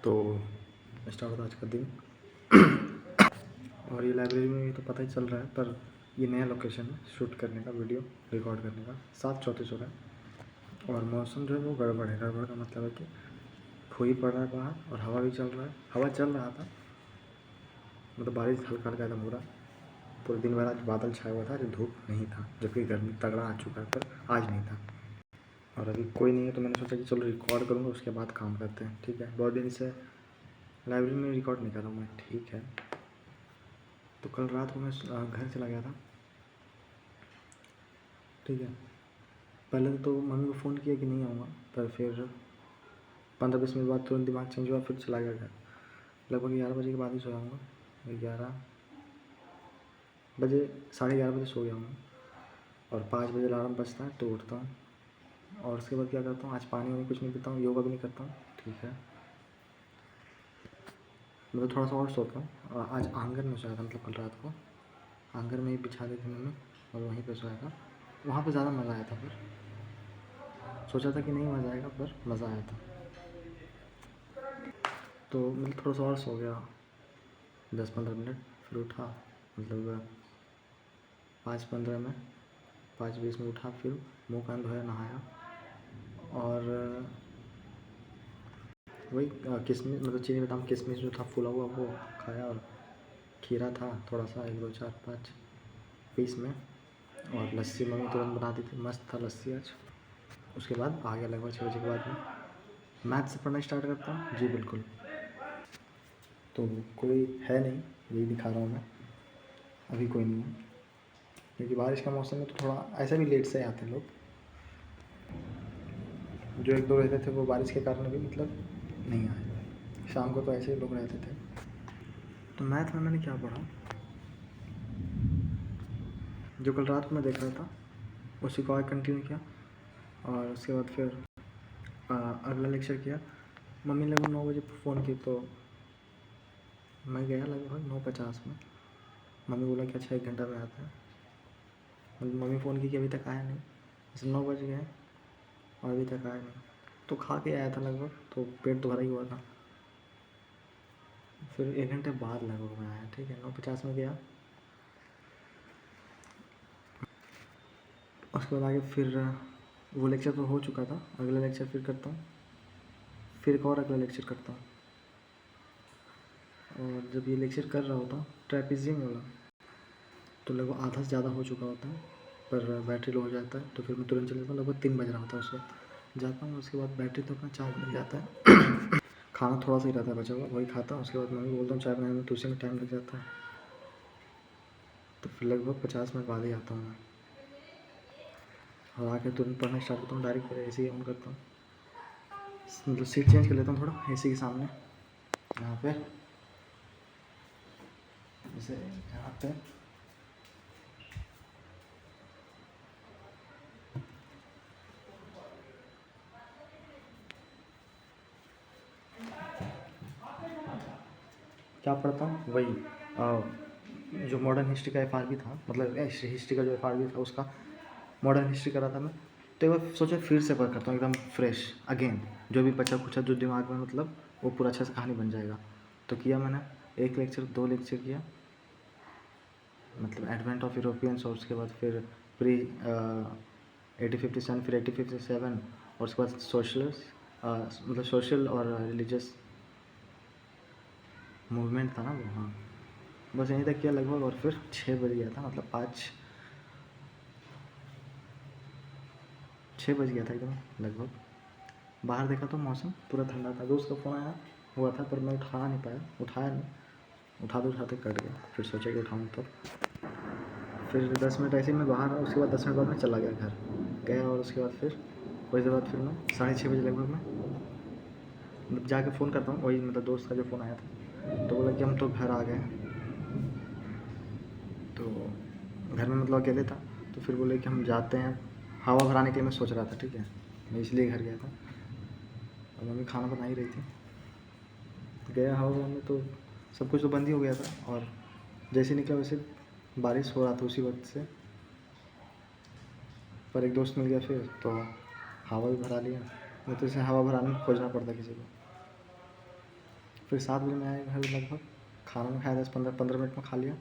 तो स्टार्ट होता आज का दिन। और ये लाइब्रेरी में तो पता ही चल रहा है, पर ये नया लोकेशन है शूट करने का, वीडियो रिकॉर्ड करने का। 7:34 हो रहा है और मौसम जो है वो गड़बड़ है। गड़बड़ का मतलब है कि फूही पड़ रहा है बाहर और हवा भी चल रहा है। हवा चल रहा था, मतलब बारिश हल्का हल्का एकदम हो रहा। पूरे दिन भर आज बादल छाया हुआ था, जो धूप नहीं था, जबकि गर्मी तगड़ा आ चुका है, पर आज नहीं था। और अभी कोई नहीं है तो मैंने सोचा कि चलो रिकॉर्ड करूँगा, उसके बाद काम करते हैं। ठीक है, बहुत दिन से लाइब्रेरी में रिकॉर्ड नहीं कर रहा हूँ मैं। ठीक है, तो कल रात को मैं घर चला गया था। ठीक है, पहले तो मम्मी को फ़ोन किया कि नहीं आऊँगा, पर फिर 15-20 मिनट बाद तुरंत दिमाग चेंज हुआ, फिर चला गया घर। लगभग 11 बजे के बाद ही सोया हूँगा। 11 बजे, 11:30 बजे सो गया हूँ और 5 बजे अलार्म बजता है तो उठता हूँ। और उसके बाद क्या करता हूँ, आज पानी वानी कुछ नहीं पीता हूँ, योगा भी नहीं करता हूँ। ठीक है, मतलब थोड़ा सा और सोता हूँ। आज आंगन में सोया था, मतलब कल रात को आंगन में ही बिछा दी थी मम्मी और वहीं पे सोया था। वहाँ पे ज़्यादा मज़ा आया था, पर सोचा था कि नहीं मज़ा आएगा, पर मज़ा आया था। तो मतलब थोड़ा सा और सो गया 10-15 मिनट, फिर उठा, मतलब 5:15 में, 5:20 में उठा, फिर मुँह कान धोया, नहाया और वही किशमिश, मतलब चीनी बादाम किशमिश जो था फूला हुआ, वो खाया। और खीरा था थोड़ा सा, 1 2 4 5 पीस में। और लस्सी मम्मी तुरंत बना दी थी, मस्त था लस्सी आज। उसके बाद आ गया लगभग 6 बजे के बाद में मैथ से पढ़ना स्टार्ट करता हूँ। जी बिल्कुल, तो कोई है नहीं, यही दिखा रहा हूँ मैं। अभी कोई नहीं है, क्योंकि बारिश का मौसम है तो थोड़ा ऐसा भी लेट से आते हैं लोग। जो 1-2 रहते थे वो बारिश के कारण भी मतलब नहीं आए। शाम को तो ऐसे ही लोग रहते थे। तो मैथ में मैंने क्या पढ़ा, जो कल रात को मैं देख रहा था उसी को आज कंटिन्यू किया। और उसके बाद फिर अगला लेक्चर किया। मम्मी लगभग 9 बजे फ़ोन की, तो मैं गया लगभग 9:50 में। मम्मी बोला कि अच्छा 1 घंटा में आता है। मतलब मम्मी फ़ोन की कि अभी तक आया नहीं, जैसे 9 बज गए और अभी तक आया नहीं। तो खा के आया था लगभग, तो पेट तो भरा ही हुआ था। फिर 1 घंटे बाद लगभग मैं आया। ठीक है, 9:50 में गया। उसके बाद आगे फिर वो लेक्चर तो हो चुका था, अगला लेक्चर फिर करता हूँ, फिर एक और अगला लेक्चर करता हूँ। और जब ये लेक्चर कर रहा होता हूँ ट्रेपेजियम वाला, तो लगभग आधा से ज़्यादा हो चुका होता है, पर बैटरी लो हो जाता है, तो फिर मैं तुरंत चले जाता हूँ। लगभग 3 बज रहा होता है उस वक्त, जाता हूँ। उसके बाद बैटरी तो अपना चार्ज मिल जाता है। खाना थोड़ा सा ही रहता है बचा हुआ, वही खाता हूँ। उसके बाद मम्मी बोलता हूँ चाय बनाने में, तो उसी में टाइम लग जाता है। तो फिर लगभग 50 मिनट बाद ही आता हूँ मैं, और आके तुरंत पढ़ना स्टार्ट करता हूँ। डायरेक्ट फिर AC ऑन करता हूँ, मतलब सीट चेंज कर लेता हूँ थोड़ा AC के सामने, यहाँ पे, जैसे यहाँ पे। क्या पढ़ता हूँ, वही जो मॉडर्न हिस्ट्री का FRB था, मतलब हिस्ट्री का जो FRB था उसका मॉडर्न हिस्ट्री करा था मैं। तो एक बार सोचा फिर से पढ़ करता हूँ एकदम फ्रेश अगेन, जो भी बचा कुचा जो दिमाग में, मतलब वो पूरा अच्छे से कहानी बन जाएगा। तो किया मैंने, 1 लेक्चर 2 लेक्चर किया, मतलब एडवेंट ऑफ यूरोपियंस, और उसके बाद फिर प्री 1857, फिर 1857, और उसके बाद मतलब सोशल और रिलीजियस मूवमेंट था ना वो। हाँ, बस यहीं तक किया लगभग। और फिर 6 बज गया था, मतलब 6 बज गया था एकदम लगभग। बाहर देखा तो मौसम पूरा ठंडा था। दोस्त का फ़ोन आया हुआ था, पर मैं उठा नहीं पाया, उठाया नहीं, उठाते उठाते कट गया। फिर सोचा कि उठाऊँ, तो फिर 10 मिनट ऐसे ही मैं बाहर, उसके बाद 10 मिनट बाद मैं चला गया घर गया। और उसके बाद फिर कुछ देर बाद फिर मैं 6:30 बजे लगभग में मतलब जाके फ़ोन करता हूँ, वही मतलब दोस्त का जो फ़ोन आया था, तो बोला कि हम तो घर आ गए। तो घर में मतलब अकेले था, तो फिर बोले कि हम जाते हैं हवा भराने के लिए। मैं सोच रहा था, ठीक है, मैं इसलिए घर गया था, और मम्मी खाना बना ही रही थी। गया हवा भराने, तो सब कुछ तो बंद ही हो गया था, और जैसे निकला वैसे बारिश हो रहा था उसी वक्त से। पर एक दोस्त मिल गया फिर, तो हवा भी भरा लिया। नहीं तो इसे हवा भराने में खोजना पड़ता किसी को। फिर 7 बजे मैं आया घर लगभग, खाना मैं खाया 10-15 मिनट में खा लिया,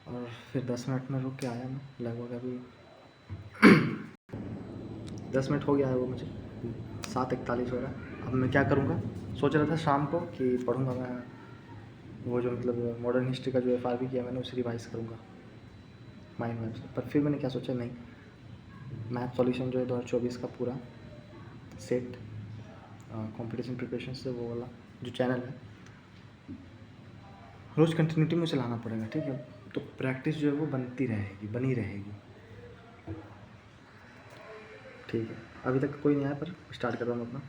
और फिर 10 मिनट में रुक के आया मैं लगभग। अभी 10 मिनट हो गया है वो मुझे, 7:41 हो रहा है। अब मैं क्या करूँगा, सोच रहा था शाम को कि पढ़ूँगा मैं वो जो मतलब मॉडर्न हिस्ट्री का जो FRB किया मैंने उसे रिवाइज़ करूँगा माइंड मैप से। पर फिर मैंने क्या सोचा, नहीं, मैथ सॉल्यूशन जो है 2024 का पूरा सेट कंपटीशन प्रिपरेशन से वो वाला जो चैनल है, रोज़ कंटिन्यूटी में उसे लाना पड़ेगा, ठीक है। तो प्रैक्टिस जो है वो बनी रहेगी, ठीक है। अभी तक कोई नहीं आया पर स्टार्ट कर रहा हूँ अपना।